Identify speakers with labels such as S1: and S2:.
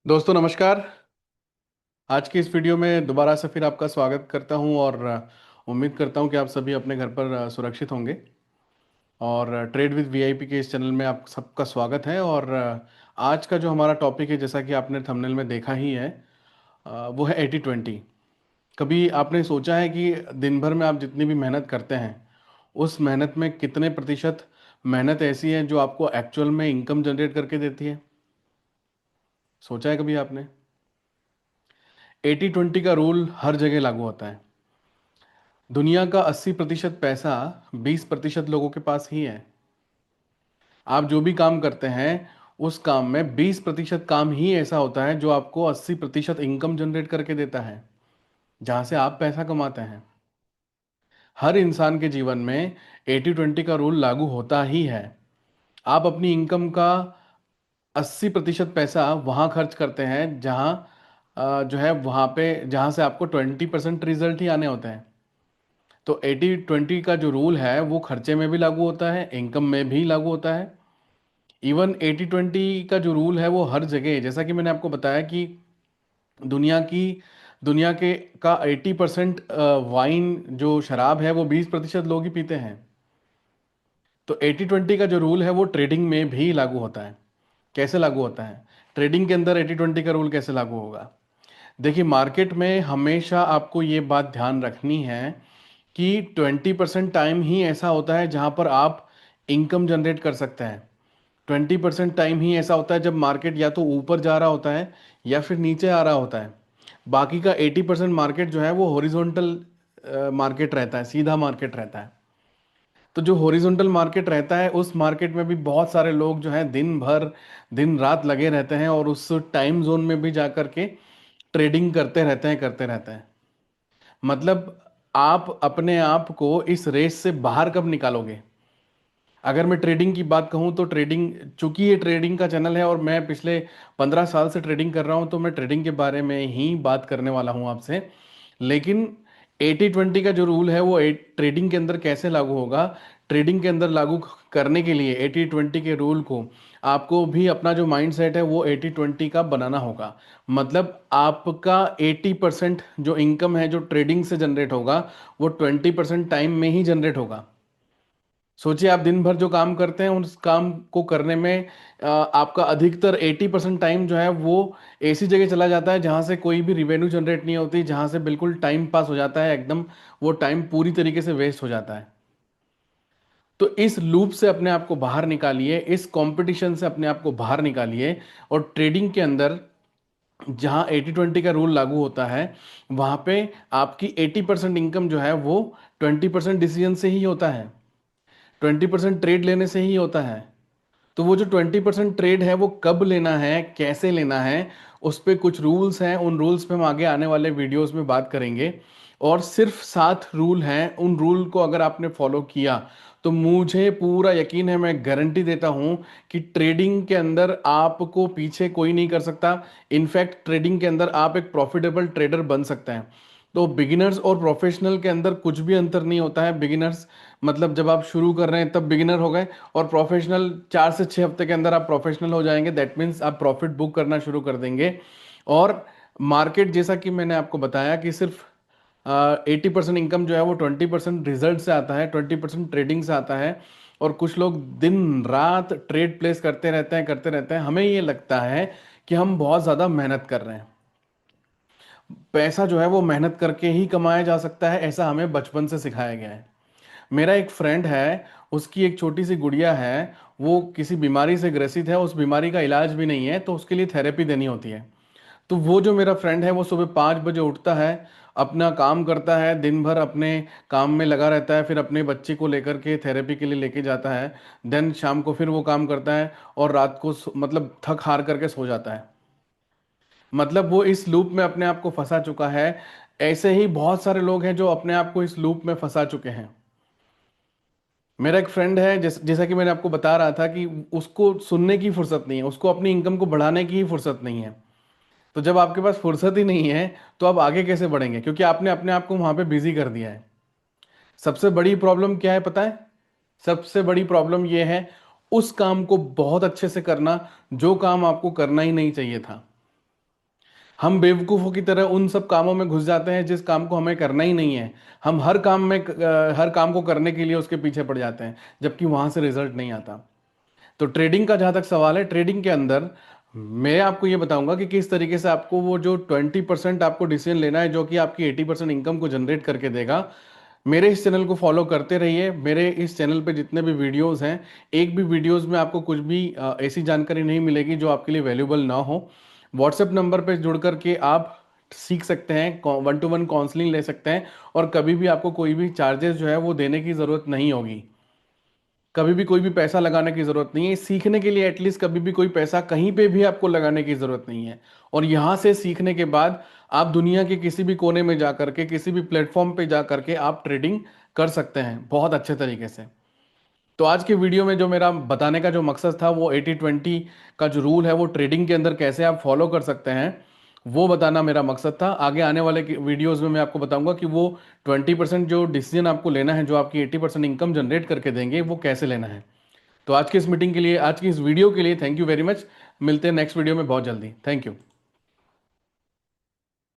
S1: दोस्तों नमस्कार। आज की इस वीडियो में दोबारा से फिर आपका स्वागत करता हूं और उम्मीद करता हूं कि आप सभी अपने घर पर सुरक्षित होंगे। और ट्रेड विद वीआईपी के इस चैनल में आप सबका स्वागत है। और आज का जो हमारा टॉपिक है, जैसा कि आपने थंबनेल में देखा ही है, वो है 80-20। कभी आपने सोचा है कि दिन भर में आप जितनी भी मेहनत करते हैं, उस मेहनत में कितने प्रतिशत मेहनत ऐसी है जो आपको एक्चुअल में इनकम जनरेट करके देती है? सोचा है कभी आपने? 80-20 का रूल हर जगह लागू होता है। दुनिया का 80% पैसा 20% लोगों के पास ही है। आप जो भी काम करते हैं, उस काम में 20% काम ही ऐसा होता है जो आपको 80% इनकम जनरेट करके देता है, जहां से आप पैसा कमाते हैं। हर इंसान के जीवन में 80-20 का रूल लागू होता ही है। आप अपनी इनकम का 80% पैसा वहां खर्च करते हैं जहां जो है वहां पे जहां से आपको 20% रिजल्ट ही आने होते हैं। तो 80-20 का जो रूल है वो खर्चे में भी लागू होता है, इनकम में भी लागू होता है। इवन 80-20 का जो रूल है वो हर जगह, जैसा कि मैंने आपको बताया कि दुनिया की दुनिया के का 80% वाइन जो शराब है वो 20% लोग ही पीते हैं। तो 80-20 का जो रूल है वो ट्रेडिंग में भी लागू होता है। कैसे लागू होता है? ट्रेडिंग के अंदर 80-20 का रूल कैसे लागू होगा? देखिए, मार्केट में हमेशा आपको ये बात ध्यान रखनी है कि 20% टाइम ही ऐसा होता है जहां पर आप इनकम जनरेट कर सकते हैं। 20% टाइम ही ऐसा होता है जब मार्केट या तो ऊपर जा रहा होता है या फिर नीचे आ रहा होता है। बाकी का 80% मार्केट जो है वो हॉरिजॉन्टल मार्केट रहता है, सीधा मार्केट रहता है। तो जो हॉरिजॉन्टल मार्केट रहता है, उस मार्केट में भी बहुत सारे लोग जो हैं दिन भर दिन रात लगे रहते हैं और उस टाइम जोन में भी जा कर के ट्रेडिंग करते रहते हैं। मतलब आप अपने आप को इस रेस से बाहर कब निकालोगे? अगर मैं ट्रेडिंग की बात कहूं तो ट्रेडिंग, चूंकि ये ट्रेडिंग का चैनल है और मैं पिछले 15 साल से ट्रेडिंग कर रहा हूं, तो मैं ट्रेडिंग के बारे में ही बात करने वाला हूं आपसे। लेकिन 80-20 का जो रूल है वो ट्रेडिंग के अंदर कैसे लागू होगा? ट्रेडिंग के अंदर लागू करने के लिए 80-20 के रूल को आपको भी अपना जो माइंड सेट है वो 80-20 का बनाना होगा। मतलब आपका 80% जो इनकम है जो ट्रेडिंग से जनरेट होगा, वो 20% टाइम में ही जनरेट होगा। सोचिए, आप दिन भर जो काम करते हैं उस काम को करने में आपका अधिकतर 80% टाइम जो है वो ऐसी जगह चला जाता है जहां से कोई भी रिवेन्यू जनरेट नहीं होती, जहां से बिल्कुल टाइम पास हो जाता है एकदम। वो टाइम पूरी तरीके से वेस्ट हो जाता है। तो इस लूप से अपने आप को बाहर निकालिए, इस कंपटीशन से अपने आप को बाहर निकालिए। और ट्रेडिंग के अंदर जहां 80-20 का रूल लागू होता है, वहां पे आपकी 80% इनकम जो है वो 20% डिसीजन से ही होता है, 20% ट्रेड लेने से ही होता है। तो वो जो 20% ट्रेड है वो कब लेना है, कैसे लेना है, उस पे कुछ रूल्स हैं। उन रूल्स पे हम आगे आने वाले वीडियोस में बात करेंगे। और सिर्फ 7 रूल हैं, उन रूल को अगर आपने फॉलो किया तो मुझे पूरा यकीन है, मैं गारंटी देता हूं कि ट्रेडिंग के अंदर आपको पीछे कोई नहीं कर सकता। इनफैक्ट ट्रेडिंग के अंदर आप एक प्रॉफिटेबल ट्रेडर बन सकते हैं। तो बिगिनर्स और प्रोफेशनल के अंदर कुछ भी अंतर नहीं होता है। बिगिनर्स मतलब जब आप शुरू कर रहे हैं तब बिगिनर हो गए, और प्रोफेशनल 4 से 6 हफ्ते के अंदर आप प्रोफेशनल हो जाएंगे। दैट मीन्स आप प्रॉफिट बुक करना शुरू कर देंगे। और मार्केट, जैसा कि मैंने आपको बताया कि सिर्फ 80% इनकम जो है वो 20% रिजल्ट से आता है, 20% ट्रेडिंग से आता है। और कुछ लोग दिन रात ट्रेड प्लेस करते रहते हैं। हमें ये लगता है कि हम बहुत ज़्यादा मेहनत कर रहे हैं। पैसा जो है वो मेहनत करके ही कमाया जा सकता है, ऐसा हमें बचपन से सिखाया गया है। मेरा एक फ्रेंड है, उसकी एक छोटी सी गुड़िया है, वो किसी बीमारी से ग्रसित है, उस बीमारी का इलाज भी नहीं है, तो उसके लिए थेरेपी देनी होती है। तो वो जो मेरा फ्रेंड है वो सुबह 5 बजे उठता है, अपना काम करता है, दिन भर अपने काम में लगा रहता है, फिर अपने बच्चे को लेकर के थेरेपी के लिए लेके जाता है। देन शाम को फिर वो काम करता है और रात को मतलब थक हार करके सो जाता है। मतलब वो इस लूप में अपने आप को फंसा चुका है। ऐसे ही बहुत सारे लोग हैं जो अपने आप को इस लूप में फंसा चुके हैं। मेरा एक फ्रेंड है, जैसा कि मैंने आपको बता रहा था कि उसको सुनने की फुर्सत नहीं है, उसको अपनी इनकम को बढ़ाने की ही फुर्सत नहीं है। तो जब आपके पास फुर्सत ही नहीं है तो आप आगे कैसे बढ़ेंगे? क्योंकि आपने अपने आप को वहां पे बिजी कर दिया है। सबसे बड़ी प्रॉब्लम क्या है पता है? सबसे बड़ी प्रॉब्लम यह है उस काम को बहुत अच्छे से करना जो काम आपको करना ही नहीं चाहिए था। हम बेवकूफ़ों की तरह उन सब कामों में घुस जाते हैं जिस काम को हमें करना ही नहीं है। हम हर काम को करने के लिए उसके पीछे पड़ जाते हैं, जबकि वहां से रिजल्ट नहीं आता। तो ट्रेडिंग का जहां तक सवाल है, ट्रेडिंग के अंदर मैं आपको ये बताऊंगा कि किस तरीके से आपको वो जो 20% आपको डिसीजन लेना है जो कि आपकी 80% इनकम को जनरेट करके देगा। मेरे इस चैनल को फॉलो करते रहिए। मेरे इस चैनल पे जितने भी वीडियोस हैं, एक भी वीडियोस में आपको कुछ भी ऐसी जानकारी नहीं मिलेगी जो आपके लिए वैल्यूबल ना हो। व्हाट्सएप नंबर पे जुड़ करके आप सीख सकते हैं, 1-to-1 काउंसलिंग ले सकते हैं, और कभी भी आपको कोई भी चार्जेस जो है वो देने की ज़रूरत नहीं होगी। कभी भी कोई भी पैसा लगाने की जरूरत नहीं है सीखने के लिए। एटलीस्ट कभी भी कोई पैसा कहीं पे भी आपको लगाने की जरूरत नहीं है। और यहां से सीखने के बाद आप दुनिया के किसी भी कोने में जा करके, किसी भी प्लेटफॉर्म पे जा करके आप ट्रेडिंग कर सकते हैं बहुत अच्छे तरीके से। तो आज के वीडियो में जो मेरा बताने का जो मकसद था, वो 80-20 का जो रूल है वो ट्रेडिंग के अंदर कैसे आप फॉलो कर सकते हैं, वो बताना मेरा मकसद था। आगे आने वाले वीडियोस में मैं आपको बताऊंगा कि वो 20% जो डिसीजन आपको लेना है, जो आपकी 80% इनकम जनरेट करके देंगे, वो कैसे लेना है। तो आज की इस मीटिंग के लिए, आज की इस वीडियो के लिए थैंक यू वेरी मच। मिलते हैं नेक्स्ट वीडियो में बहुत जल्दी। Thank you.